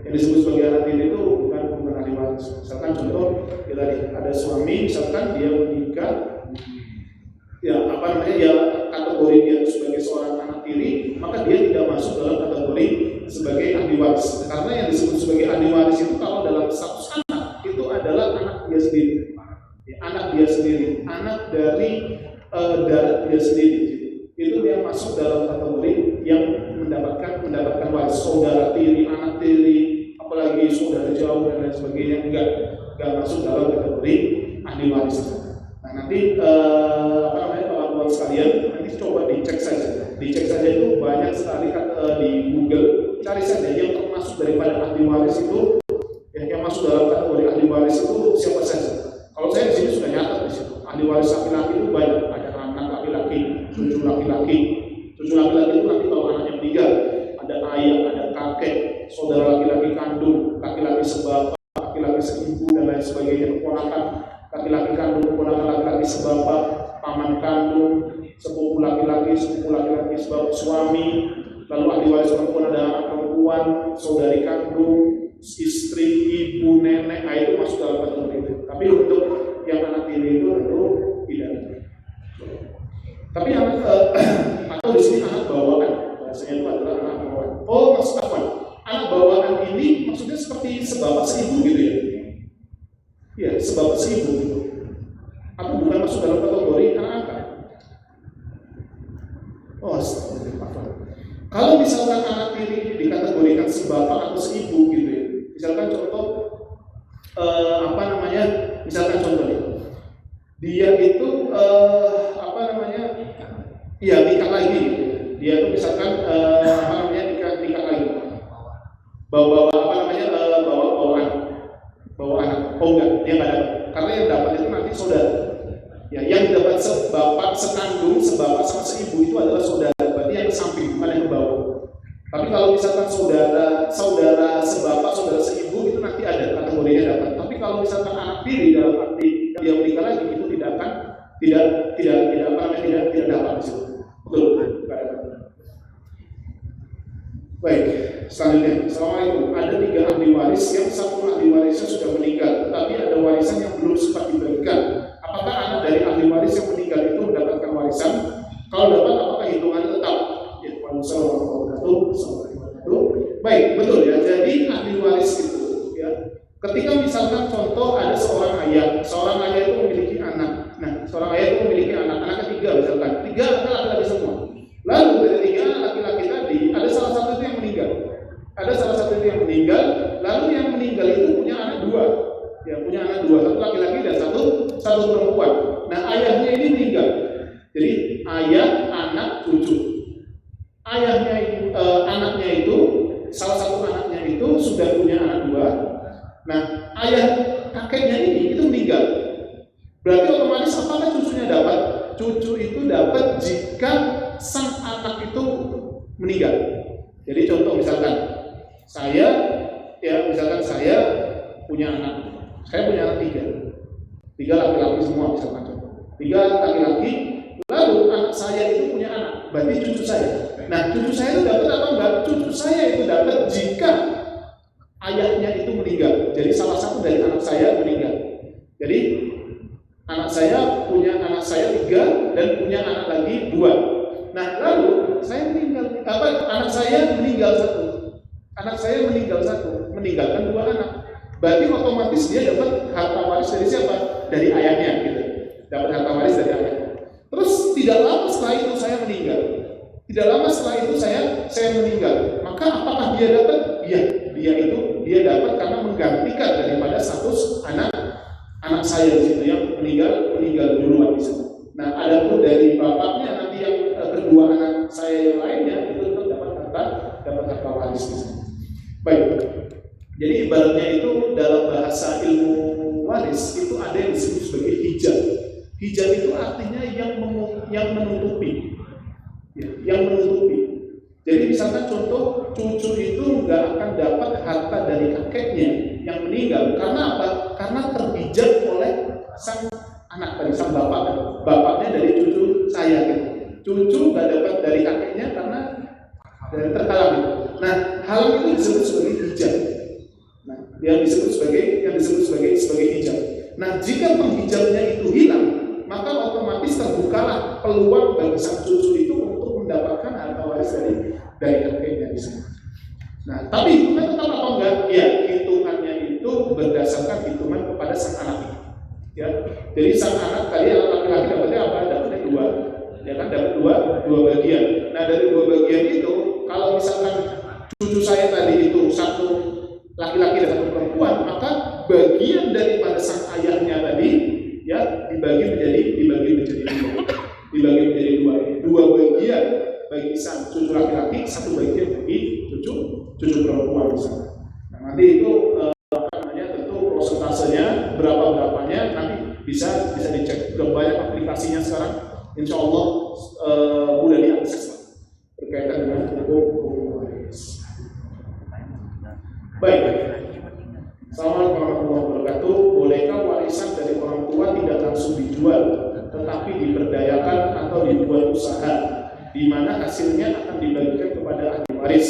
Speaker 2: Yang disebut sebagai anak tiri itu bukan ahli waris. Misalkan contoh, ada suami, misalkan dia menikah, kategori dia sebagai seorang anak tiri, maka dia tidak masuk dalam kategori sebagai ahli waris. Karena yang disebut sebagai ahli waris itu kalau dalam status anak itu adalah anak dia sendiri, anak dari darah dia sendiri. Itu dia masuk dalam kategori yang mendapatkan waris. Saudara tiri, anak tiri, apalagi saudara jauh dan lain sebagainya enggak masuk dalam kategori ahli waris. Nah nanti teman-teman sekalian nanti coba dicek saja itu banyak sekali di Google, cari saja yang termasuk daripada ahli waris itu, yang masuk dalam kategori ahli waris itu siapa saja. Kalau saya di sini sudah nyatat di situ. Ahli waris laki-laki itu banyak, ada anak laki-laki, cucu laki-laki. Cucu laki-laki itu nanti kalau anaknya meninggal, ada ayah, ada kakek, saudara laki-laki kandung, laki-laki sebapak, laki-laki seibu dan lain sebagainya, keponakan laki-laki kandung, keponakan laki-laki sebapak, paman kandung, sepupu laki-laki sebapak suami. Lalu ahli waris perempuan ada anak perempuan, saudari kandung, istri, ibu, nenek, itu masuk dalam kategori itu. Tapi untuk yang anak tiri itu tentu tidak. Tapi anak atau di sini anak bawaan, bahasanya itu adalah anak bawaan. Oh, maksud apa? Anak bawaan ini maksudnya seperti sebapak seibu gitu ya? Iya, sebapak seibu gitu. Atau bukan masuk dalam kategori anak angkat? Oh, astagfirullah. Kalau misalkan anak tiri ini dikategorikan sebapak atau seibu gitu ya, misalkan contoh misalkan contohnya dia itu nikah lagi gitu. Dia tuh misalkan nikah lagi bawa anak. Oh enggak, dia nggak dapat, karena yang dapat itu nanti saudara. Ya, yang dapat sebapak, sekandung, sebapak sama seibu itu adalah saudara, berarti yang samping bukan yang ke bawah. Tapi kalau misalkan saudara sebapak, saudara seibu itu nanti ada kategorinya dapat. Tapi kalau misalkan anak tiri dalam arti dia menikah lagi itu tidak dapat di situ. Betul. Baik, selanjutnya. Assalamualaikum. Ada 3 ahli waris yang satu ahli warisnya sudah meninggal, tetapi ada warisan yang belum sempat dibagikan. Apakah anak dari ahli waris yang meninggal itu mendapatkan warisan? Kalau dapat, apakah hitungannya tetap? Ya, Baik, betul ya. Jadi ahli waris itu ya, ketika misalkan contoh ada seorang ayah seorang ayah itu memiliki anak. Nah, seorang ayah itu memiliki anak ketiga misalkan, 3 anak laki-laki semua. Lalu dari 3 anak laki-laki tadi ada salah satu itu yang meninggal. Lalu yang meninggal itu punya anak 2. Ya, punya anak 2, satu laki-laki dan satu perempuan. Nah, ayahnya ini meninggal. Jadi ayah, anak, cucu. Ayahnya itu, anaknya itu, salah satu anaknya itu sudah punya anak 2. Nah, ayah kakeknya ini itu meninggal. Berarti otomatis apakah cucunya dapat? Cucu itu dapat jika sang anak itu meninggal. Jadi contoh misalkan saya punya anak. Saya punya anak 3 laki-laki semua misalkan contoh. 3 laki-laki, lalu anak saya itu punya anak, berarti cucu saya. Nah, cucu saya itu dapat apa enggak? Cucu saya itu dapat jika ayahnya itu meninggal. Jadi salah satu dari anak saya meninggal. Jadi anak saya punya anak saya 3 dan punya anak lagi 2. Nah, lalu saya anak saya meninggal 1. Anak saya meninggal 1, meninggalkan 2 anak. Berarti otomatis dia dapat harta waris dari siapa? Dari ayahnya gitu. Dapat harta waris dari ayahnya. Terus tidak lama setelah itu saya meninggal. Saya meninggal. Maka apakah dia dapat? Iya, dia dapat karena menggantikan daripada status anak saya di situ yang meninggal duluan di sana. Nah, adapun dari bapaknya nanti yang kedua anak saya yang lainnya itu tetap dapat harta waris di sana. Baik. Jadi ibaratnya itu dalam bahasa ilmu waris itu ada yang disebut sebagai hijab. Hijab itu artinya yang menutupi. Ya, yang menutupi. Jadi misalkan contoh cucu itu nggak akan dapat harta dari kakeknya yang meninggal karena apa? Karena terhijab oleh sang anak dari sang bapak. Bapaknya dari cucu saya gitu. Cucu nggak dapat dari kakeknya karena dari terhalang. Nah, hal itu disebut sebagai hijab. Nah, yang disebut sebagai hijab. Nah, jika penghijabnya itu hilang, maka otomatis terbukalah peluang bagi sang cucu itu untuk mendapatkan harta waris dari kakeknya di sana. Nah, tapi hitungan tetap apa enggak? Ya, hitungannya itu berdasarkan hitungan kepada sang anak itu. Ya, jadi sang anak tadi anak laki-laki dapatnya apa? Dapatnya 2. Ya kan, dapat dua bagian. Nah, dari 2 bagian itu, kalau misalkan cucu saya tadi itu 1 laki-laki dan 1 perempuan, maka bagian daripada sang ayahnya tadi ya dibagi menjadi 2 bagian bagi sang cucu laki-laki, 1 bagian bagi cucu perempuan misalnya. Nah, nanti itu tentu prosentasenya berapanya nanti bisa dicek. Sudah banyak aplikasinya sekarang, insya Allah mudah diakses berkaitan dengan hukum waris. Baik. Assalamualaikum warahmatullahi wabarakatuh. Bolehkah warisan dari orang tua tidak langsung dijual, tetapi diberdayakan atau dibuat usaha, di mana hasilnya akan dibagikan kepada ahli waris?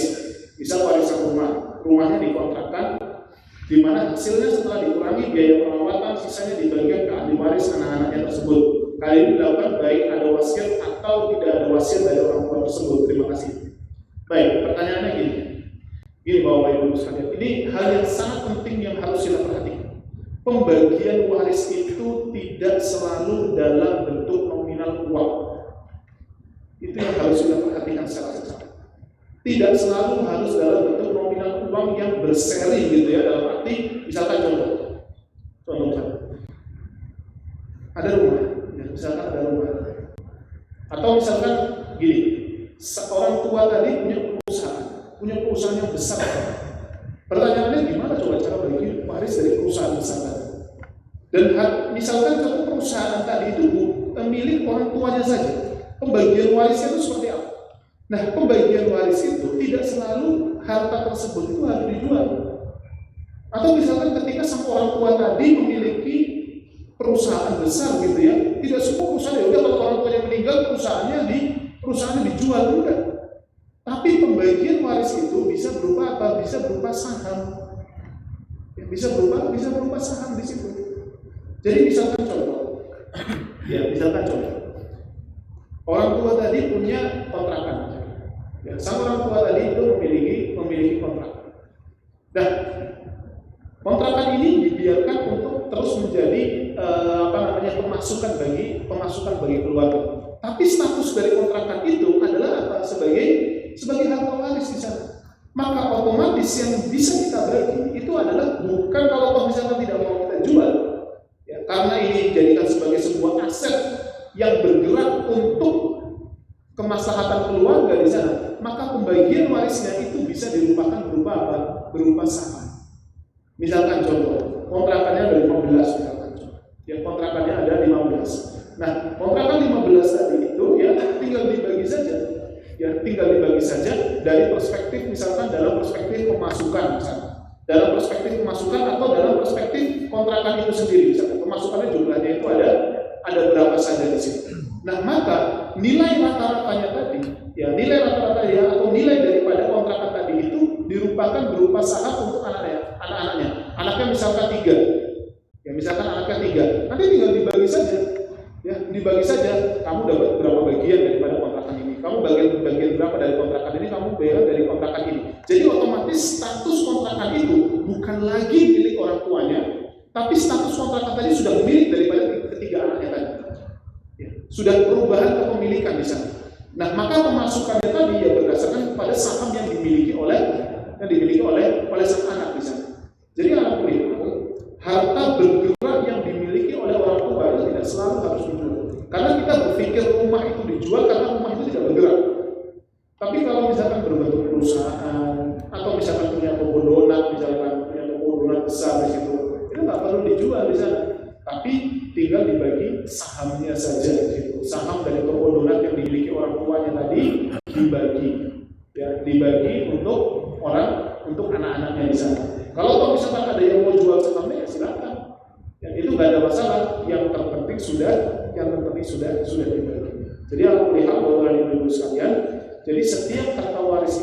Speaker 2: Misal warisan rumahnya dikontrakkan, di mana hasilnya setelah dikurangi biaya perawatan, sisanya dibagikan ke ahli waris anak-anaknya tersebut. Kali ini dilakukan baik ada wasiat atau tidak ada wasiat dari orang tua tersebut. Terima kasih. Baik, pertanyaannya gini. Ini Bapak Ibu sekalian, ini hal yang sangat penting yang harus kita perhatikan. Pembagian waris itu tidak selalu dalam bentuk nominal uang. Itu yang harus kita perhatikan secara secara. Tidak selalu harus dalam bentuk nominal uang yang berseri gitu ya, dalam arti misalkan contoh ada rumah, ya, misalkan ada rumah, atau misalkan gini, seorang tua tadi punya perusahaan yang besar. Pertanyaannya gimana coba cara bagi waris dari perusahaan besar tadi? Dan misalkan contoh perusahaan tadi itu milik orang tuanya saja, pembagian warisnya itu seperti apa? Nah, pembagian waris itu tidak selalu harta tersebut itu harus dijual. Atau misalkan ketika sang orang tua tadi memiliki perusahaan besar gitu ya, tidak semua perusahaan ya udah kalau orang tuanya meninggal perusahaannya dijual udah. Tapi pembagian waris itu bisa berupa apa? Bisa berupa saham. Ya, bisa berupa saham di situ. Jadi misalkan contoh. Orang tua tadi punya kontrakan. Ya, sang orang tua tadi itu memiliki kontrakan. Dan kontrakan ini dibiarkan untuk terus menjadi pemasukan bagi keluarga. Tapi status dari kontrakan itu adalah apa? Sebagai harta waris di sana. Maka otomatis yang bisa kita bagi itu adalah bukan kalau misalkan tidak mau kita jual, ya, karena ini dijadikan sebagai sebuah aset yang bergerak untuk kemaslahatan keluarga di sana, maka pembagian warisnya itu bisa dirupakan berupa apa? Berupa saham. Misalkan contoh, kontrakannya ada 15 misalkan. Ya, kontrakannya ada 15. Nah, kontrakan 15 tadi itu ya tinggal dibagi saja. Ya, tinggal dibagi saja dari perspektif misalkan dalam perspektif pemasukan misalkan. Dalam perspektif pemasukan atau dalam perspektif kontrakan itu sendiri misalkan. Pemasukannya jumlahnya itu ada berapa saja di sini. Nah, maka nilai rata-ratanya tadi, ya nilai rata-rata ya atau nilai daripada kontrakan tadi itu dirupakan berupa saham untuk anaknya. Anaknya misalkan 3. Ya, misalkan anaknya 3. Nanti tinggal dibagi saja. Ya, dibagi saja. Kamu dapat berapa bagian daripada kontrakan ini? Kamu bagian berapa dari kontrakan ini? Kamu bagian dari kontrakan ini. Jadi otomatis status kontrakan itu bukan lagi milik orang tuanya, tapi status kontrakan tadi sudah milik daripada ketiga anaknya tadi. Ya, sudah perubahan kepemilikan di sana. Nah, maka pemasukannya tadi ya berdasarkan kepada saham yang dimiliki oleh sang anak di sana. Jadi alhamdulillah harta bergerak yang dimiliki oleh orang tua itu tidak selalu harus dijual. Karena kita berpikir rumah itu dijual karena rumah itu tidak bergerak. Tapi kalau misalkan berbentuk perusahaan atau misalkan punya toko donat, besar di situ, itu nggak perlu dijual di sana. Tapi tinggal dibagi sahamnya saja di situ. Saham dari toko donat yang dimiliki orang tuanya tadi dibagi untuk anak-anaknya di sana. Kalau misalkan ada yang mau jual sahamnya ya silakan. Ya, itu nggak ada masalah. Yang terpenting sudah dibagi. Jadi alhamdulillah Bapak dan Ibu sekalian, jadi setiap harta waris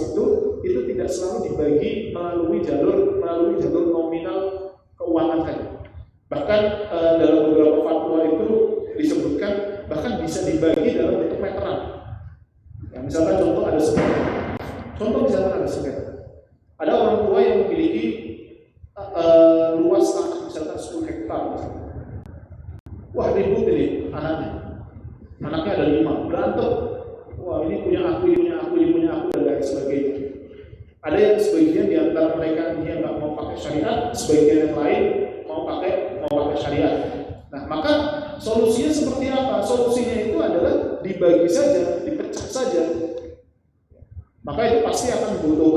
Speaker 2: itu tidak selalu dibagi melalui jalur nominal keuangan saja. Bahkan dalam beberapa fatwa itu disebutkan bahkan bisa dibagi dalam bentuk meteran. Ya, misalkan contoh ada sengketa. Ada orang tua yang memiliki luas tanah misalkan 10 hektar misalkan. Wah, ribut ini anaknya ada 5, berantem. Wah, ini punya aku, dan lain sebagainya. Ada yang sebagian di antara mereka ini yang nggak mau pakai syariat, sebagian yang lain mau pakai syariat. Nah, maka solusinya seperti apa? Solusinya itu adalah dibagi saja, dipecah saja. Maka itu pasti akan butuh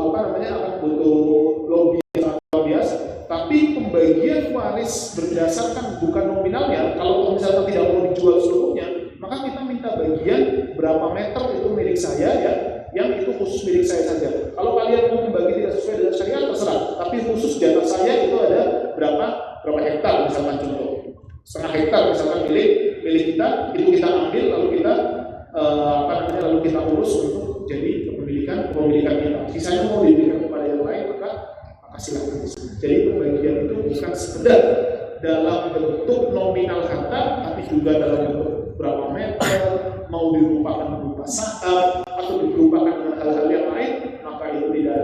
Speaker 2: lobby yang luar biasa. Tapi pembagian waris berdasarkan bukan nominalnya. Kalau misalnya tidak mau dijual seluruhnya, maka kita minta bagian berapa meter itu milik saya ya, yang itu khusus milik saya saja. Kalau kalian mau membagi tidak sesuai dengan syariat terserah. Tapi khusus di atas saya itu ada berapa hektar misalkan contoh. Setengah hektar misalkan milik kita, itu kita ambil lalu kita urus untuk jadi kepemilikan kita. Sisanya mau diberikan kepada yang lain maka silakan. Jadi pembagian itu bukan sekedar dalam bentuk nominal harta, tapi juga dalam bentuk berapa meter, mau dirupakan berupa saham atau dirupakan dengan hal-hal yang lain, maka itu tidak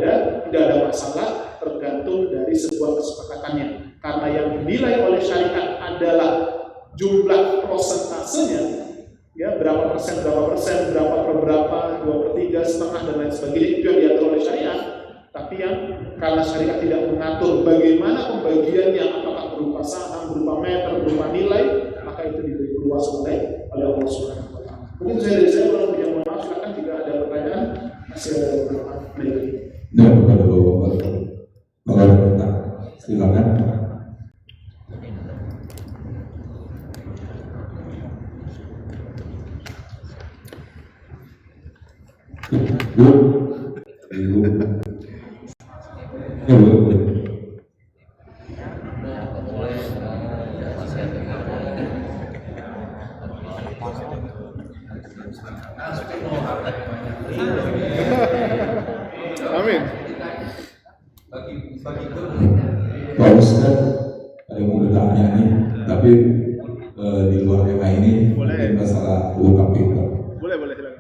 Speaker 2: ada masalah tergantung dari sebuah kesepakatannya. Karena yang dinilai oleh syariat adalah jumlah prosentasenya, ya berapa persen, berapa per berapa, 2/3, setengah dan lain sebagainya, itu yang diatur oleh syariat. Tapi yang karena syariat tidak mengatur bagaimana pembagiannya, apakah berupa saham, berupa meter, berupa nilai, maka itu diberi luas oleh Allah Subhanahu wa Ta'ala. Mungkin dari saya kalau punya mohon maaf, silakan jika ada pertanyaan, masih ada beberapa menit.
Speaker 4: Nah, kalau ada silakan.
Speaker 2: Amin.
Speaker 4: Pak Ustaz, ada yang mau bertanya nih, tapi di luar tema ini mungkin masalah UKP.
Speaker 2: Boleh silakan.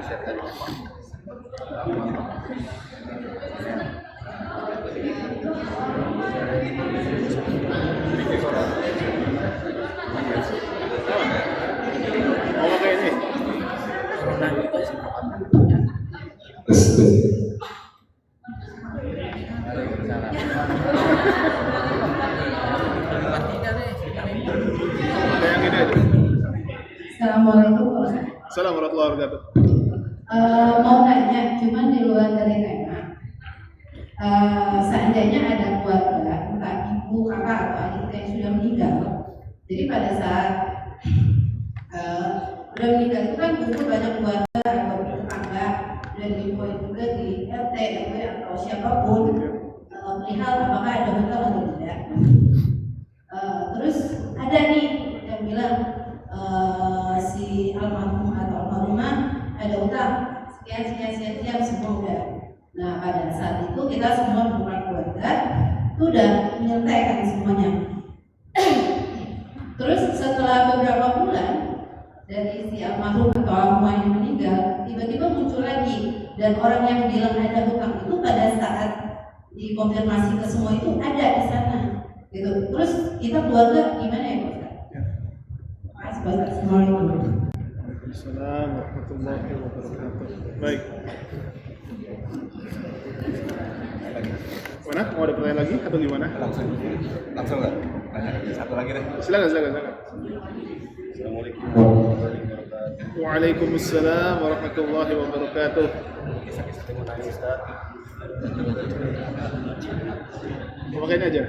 Speaker 2: Mau pakai ini?
Speaker 4: Tes.
Speaker 2: Ada yang ini aja.
Speaker 5: Assalamualaikum Pak Ustaz.
Speaker 2: Assalamualaikum warahmatullahi wabarakatuh.
Speaker 5: Mau nanya, cuman di luar dari tema. Seandainya ada keluarga, entah ibu, kakak atau adik yang sudah meninggal. Jadi pada saat udah meninggal itu kan butuh banyak keluarga atau tetangga dan diinfoin juga di RT, RW atau siapapun perihal apakah ada hutang atau tidak. Terus ada nih yang bilang si almarhum atau almarhumah ada utang sekian semua udah. Nah pada saat itu kita semua bukan keluarga itu udah menyelesaikan semuanya. Terus setelah beberapa bulan dari si almarhum atau almarhumah yang meninggal tiba-tiba muncul lagi, dan orang yang bilang ada hutang itu pada saat dikonfirmasi ke semua itu ada di sana gitu. Terus kita keluarga gimana ya Pak Ustaz? Assalamualaikum.
Speaker 2: Assalamualaikum warahmatullahi wabarakatuh. Baik. Mana? Mau ada pertanyaan lagi atau gimana?
Speaker 3: Langsung nggak? Satu lagi deh.
Speaker 2: Silakan.
Speaker 3: Assalamualaikum warahmatullahi wabarakatuh.
Speaker 2: Waalaikumsalam warahmatullahi wabarakatuh.
Speaker 3: Kisah-kisah mau tanya Ustaz.
Speaker 2: Makain aja.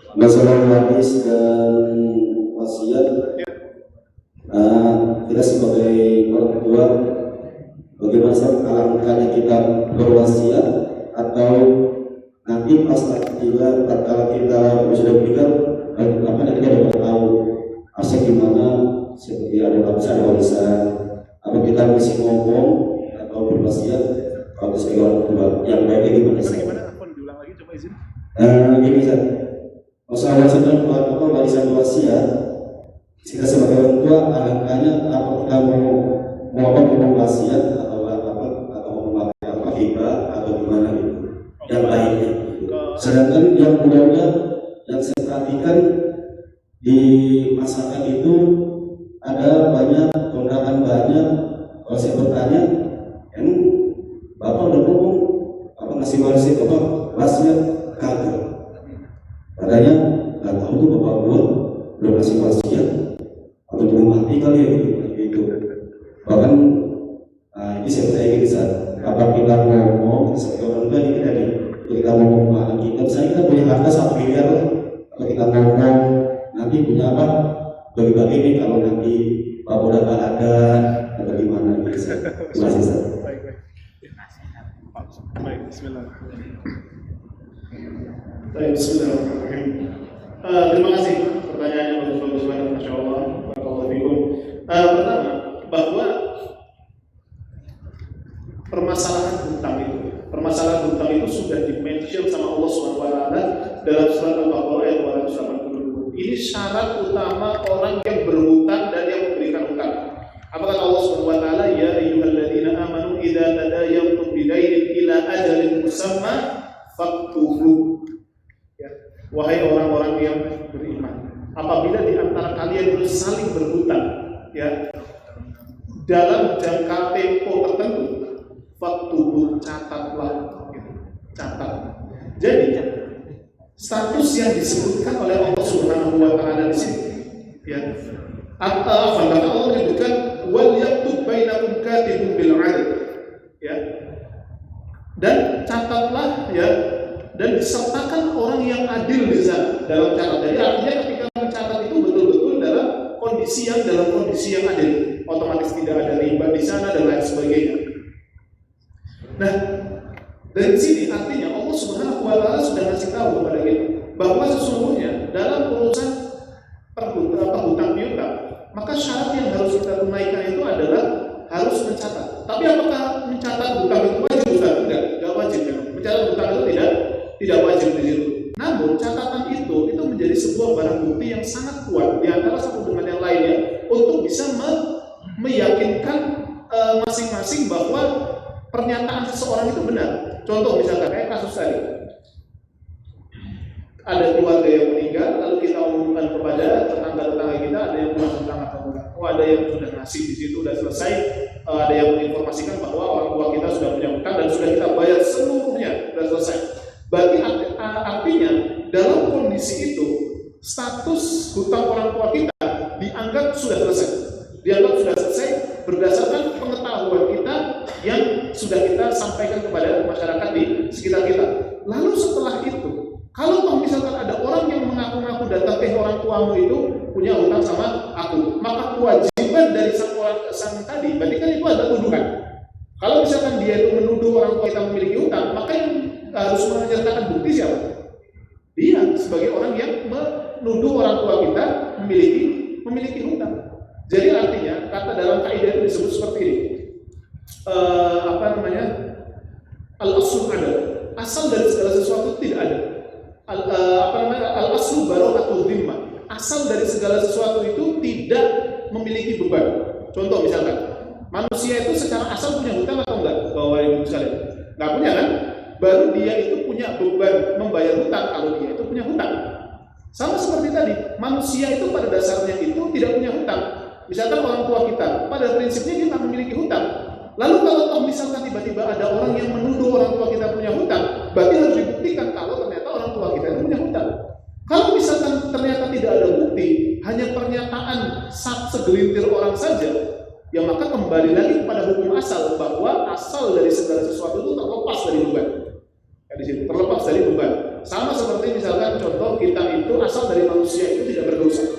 Speaker 6: Masalah waris dan wasiat, kita sebagai orang tua, bagaimana alangkahnya kita berwasiat atau nanti pas juga tatkala kita sudah meninggal, apa kita dapat tahu aset gimana, seperti ada warisan, apa kita mesti ngomong atau berwasiat kalau sebagai orang tua yang baiknya gimana sih?
Speaker 2: Gimana? Diulang lagi, coba izin.
Speaker 6: Gini Ustaz, masalah warisan wasiat, kita sebagai orang tua alangkahnya apa kita mau wasiat atau mau apa hibah atau gimana gitu, yang baiknya. Sedangkan yang mudah-mudah yang saya perhatikan di masyarakat itu ada banyak kontrakan banyak. Kalau saya bertanya, kan bapak udah ngomong apa ngasih wasiat apa wasiat kagak? Katanya nggak tahu tuh bapak gua belum ngasih wasiat atau belum mati kali ya gitu. Bahkan ini saya bertanya gitu saat apa kita ngomong sebagai orang tua ini kita ngomong sama kita, misalnya kita punya harta 1 miliar lah, kalau kita ngomong nanti punya apa bagi-bagi nih kalau nanti bapak udah nggak ada atau gimana gitu. Terima kasih Ustaz.
Speaker 2: Baik, bismillahirrahmanirrahim. Terima kasih pertanyaannya bagus banget, masya Allah. Barakallahu fikum. Pertama, bahwa permasalahan hutang itu sudah di-mention sama Allah SWT dalam surat Al-Baqarah ayat 282. Ini syarat utama orang yang berhutang dan yang memberikan hutang. Apa kata Allah SWT? Ya ayyuhalladzina amanu idza tadayantum bidainin ila ajalin musamma faktubu. Ya, wahai orang-orang yang beriman, apabila di antara kalian saling berhutang, ya, dalam jangka tempo tertentu, faktubu, catatlah, gitu. Catat. Jadi status yang disebutkan oleh Allah Subhanahu wa taala di sini, ya. Allah menyebutkan wal yaktub bainakum katibun bil 'adl, ya. Dan catatlah, ya, dan disertakan orang yang adil di sana dalam catat. Jadi artinya ketika mencatat itu betul-betul dalam kondisi yang adil, otomatis tidak ada riba di sana dan lain sebagainya. Nah, dari sini artinya Allah Subhanahu wa taala sudah ngasih tahu kepada kita bahwa sesungguhnya dalam urusan hutang piutang, maka syarat yang harus kita tunaikan itu adalah harus mencatat. Tapi apakah mencatat hutang itu wajib? Tidak wajib. Mencatat hutang itu tidak wajib di situ. Namun catatan itu menjadi sebuah barang bukti yang sangat kuat di antara satu dengan yang lainnya untuk bisa meyakinkan masing-masing bahwa pernyataan seseorang itu benar. Contoh misalkan kayak kasus tadi, ada keluarga yang meninggal, lalu kita umumkan kepada tetangga-tetangga kita, ada yang punya hutang atau enggak. Oh, ada yang sudah ngasih di situ, sudah selesai. Ada yang menginformasikan bahwa orang tua kita sudah punya hutang dan sudah kita bayar seluruhnya, sudah selesai. Berarti artinya dalam kondisi itu status hutang orang tua kita dianggap sudah selesai. Dianggap sudah selesai berdasarkan pengetahuan kita yang sudah kita sampaikan kepada masyarakat di sekitar kita. Lalu setelah itu, kalau misalkan ada orang yang mengaku-ngaku datang orang tuamu itu punya hutang sama aku, maka kewajiban dari sang tadi, berarti kan itu adalah tuduhan. Kalau misalkan dia itu menuduh orang tua kita memiliki hutang, maka yang harus menyertakan bukti siapa? Dia sebagai orang yang menuduh orang tua kita memiliki hutang. Jadi artinya kata dalam kaidah itu disebut seperti ini. Al-aslu ada. Asal dari segala sesuatu tidak ada. Al-aslu bara'atul dhimmah. Asal dari segala sesuatu itu tidak memiliki beban. Contoh misalkan, manusia itu secara asal punya hutang atau enggak? Bapak Ibu sekalian, enggak punya kan? Baru dia itu punya beban membayar hutang kalau dia itu punya hutang. Sama seperti tadi, manusia itu pada dasarnya itu tidak punya hutang. Misalkan orang tua kita, pada prinsipnya kita memiliki hutang. Lalu kalau misalkan tiba-tiba ada orang yang menuduh orang tua kita punya hutang, berarti harus dibuktikan kalau ternyata orang tua kita itu punya hutang. Kalau misalkan ternyata tidak ada bukti, hanya pernyataan segelintir orang saja, ya maka kembali lagi kepada hukum asal bahwa asal dari segala sesuatu itu terlepas dari beban. Ya, di situ terlepas dari beban. Sama seperti misalkan contoh kita itu asal dari manusia itu tidak berdosa.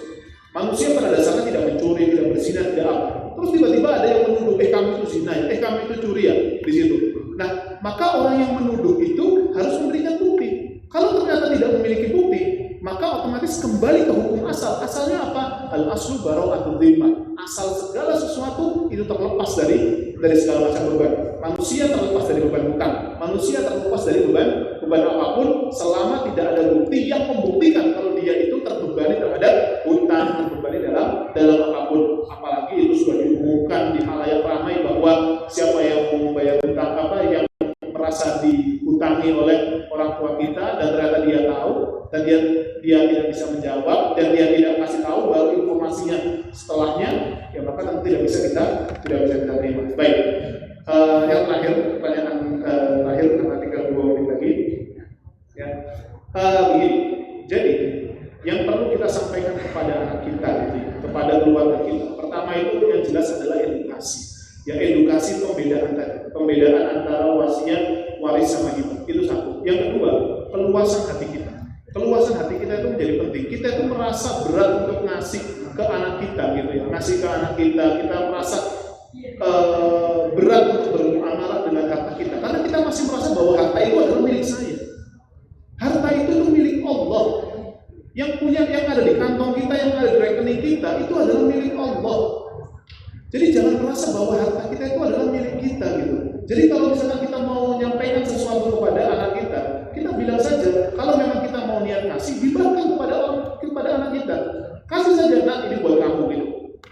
Speaker 2: Manusia pada dasarnya tidak mencuri, tidak berzina, tidak apa. Terus tiba-tiba ada yang menuduh, kamu itu zina, kamu itu curi ya di situ. Nah, maka orang yang menuduh itu harus memberikan bukti. Kalau ternyata tidak memiliki bukti, maka otomatis kembali ke hukum asal. Asalnya apa? Al-aslu bara'atul dhimmah. Asal segala sesuatu itu terlepas dari segala macam beban. Manusia terlepas dari beban hutang. Manusia terlepas dari beban apapun selama tidak ada bukti yang membuktikan kalau dia itu terbebani terhadap hutang, terbebani dalam apapun. Apalagi itu sudah diumumkan di halayak ramai bahwa siapa yang mau membayar hutang yang merasa dihutangi oleh orang tua kita dan ternyata dia tahu dan dia tidak bisa menjawab dan dia tidak kasih tahu baru informasinya setelahnya, ya maka tentu tidak bisa kita terima. Baik, yang terakhir, pertanyaan terakhir karena tinggal 2 menit lagi. Ya, begini. Jadi yang perlu kita sampaikan kepada anak kita, kepada keluarga kita, pertama itu yang jelas adalah edukasi. Ya, edukasi pembedaan antara wasiat, waris sama hibah. Itu satu. Yang kedua, keluasan hati kita. Keluasan hati kita itu menjadi penting. Kita itu merasa berat untuk ngasih ke anak kita gitu ya. Ngasih ke anak kita merasa berat untuk bermuamalah dengan harta kita. Karena kita masih merasa bahwa harta itu adalah milik saya. Harta itu milik Allah. Yang ada di kantong kita, yang ada di rekening kita itu adalah milik Allah. Jadi jangan merasa bahwa harta kita itu adalah milik kita gitu. Jadi kalau misalkan kita mau menyampaikan sesuatu kepada anak kita bilang saja. Kalau memang kita mau niat kasih, hibahkan kepada anak kita. Kasih saja, nak ini buat kamu gitu.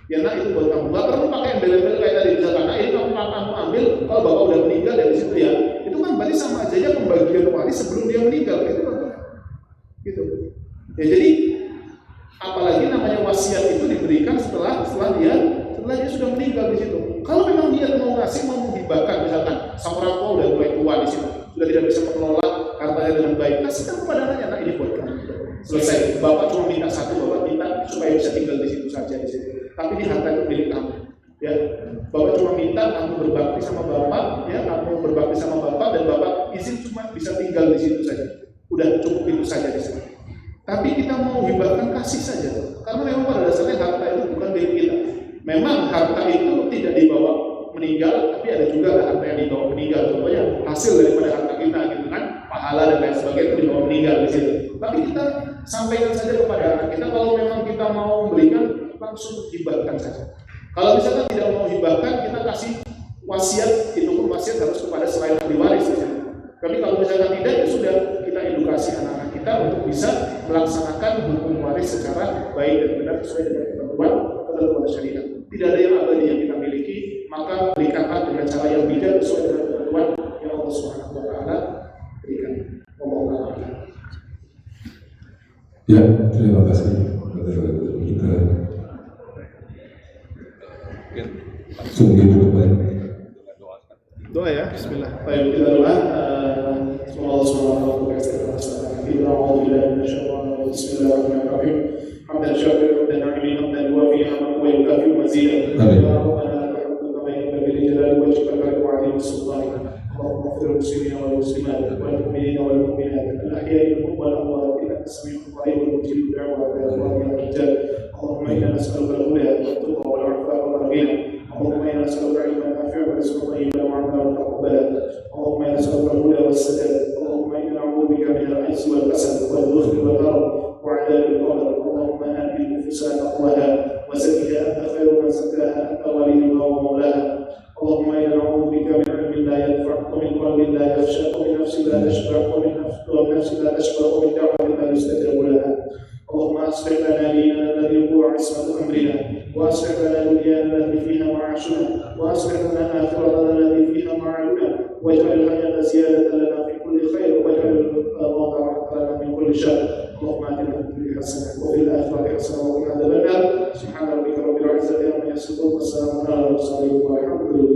Speaker 2: Ya nak itu buat kamu. Gak perlu pakai embel-embel kayak tadi misalkan, nah ini kamu ambil kalau bapak udah meninggal dari situ ya. Itu kan berarti sama aja pembagian waris sebelum dia meninggal gitu kan. Gitu. Ya jadi apalagi namanya wasiat itu diberikan setelah dia sudah meninggal di situ. Kalau memang dia mau ngasih, mau menghibahkan, misalkan sang orang tua udah mulai tua di situ, sudah tidak bisa mengelola hartanya dengan baik, kasihkan kepada anaknya, nah ini buat kamu. Selesai. Bapak cuma minta satu, bapak minta supaya bisa tinggal di situ saja di situ. Tapi ini harta itu milik kamu. Ya, bapak cuma minta kamu berbakti sama bapak, ya, kamu berbakti sama bapak dan bapak izin cuma bisa tinggal di situ saja. Udah cukup itu saja di situ. Tapi kita mau hibahkan, kasih saja. Karena memang pada dasarnya harta itu bukan milik kita. Memang harta itu tidak dibawa meninggal, tapi ada juga harta yang dibawa meninggal. Contohnya hasil daripada harta kita, gitu kan, pahala dan lain sebagainya itu dibawa meninggal di situ. Tapi kita sampaikan saja kepada anak kita, kalau memang kita mau memberikan, langsung hibahkan saja. Kalau misalkan tidak mau hibahkan, kita kasih wasiat, itu pun wasiat harus kepada selain ahli waris. Tapi kalau misalkan tidak, ya sudah, kita edukasi anak-anak kita untuk bisa melaksanakan hukum waris secara baik dan benar sesuai dengan ketentuan syariat. Tidak ada yang abadi yang kita miliki, maka berikanlah dengan cara yang bijak sesuai dengan ketentuan yang Allah Subhanahu wa taala berikan. Wallahu a'lam.
Speaker 4: Ya, terima kasih kita langsung ditutup ya.
Speaker 2: Doa ya, Bismillah. Baik, kita doa. Semoga Allah Subhanahu wa taala Bismillahirrahmanirrahim. Hamdan syakiran dan hamdan hamdan yuwafi ni'amahu wa yukafi mazidah. Ya Rabbana lakal kama yanbaghi li jalali wajhika wa 'azimi sultanika. Allahumma ighfir lil muslimina wal muslimat wal mu'minina wal mu'minat al-ahya'i minhum wal amwat innaka sami'un qarib mujibud da'wat ya Allah ya Rijal. Allahumma inna nas'aluka al-huda wat tuqa wal 'afafa wal ghina. اللهم انا نسالك علما نافعا ورزقا طيبا وعملا متقبلا. اللهم انا نسالك الهدى والسداد. اللهم انا نعوذ بك من العجز والكسل والبخل والهرم وعذاب القبر. اللهم ات نفوسنا تقواها وزكها انت خير من زكاها انت وليها ومولاها. اللهم انا نعوذ بك من علم لا ينفع ومن قلب لا يخشى ومن نفس لا تشبع ومن نفس لا تشبع ومن دعوه لا يستجاب لها. اللهم اصلح لنا ديننا الذي هو عصمه امرنا واصلح لنا دنيانا التي فيها معاشنا واصلح لنا اخرتنا التي فيها معادنا واجعل الحياه زياده لنا في كل خير واجعل الموت راحه لنا من كل شر. اللهم اتنا في الدنيا حسنه وفي الاخره حسنه وقنا عذاب النار. سبحان ربك رب العزه عما يصفون والسلام على المرسلين والحمد لله.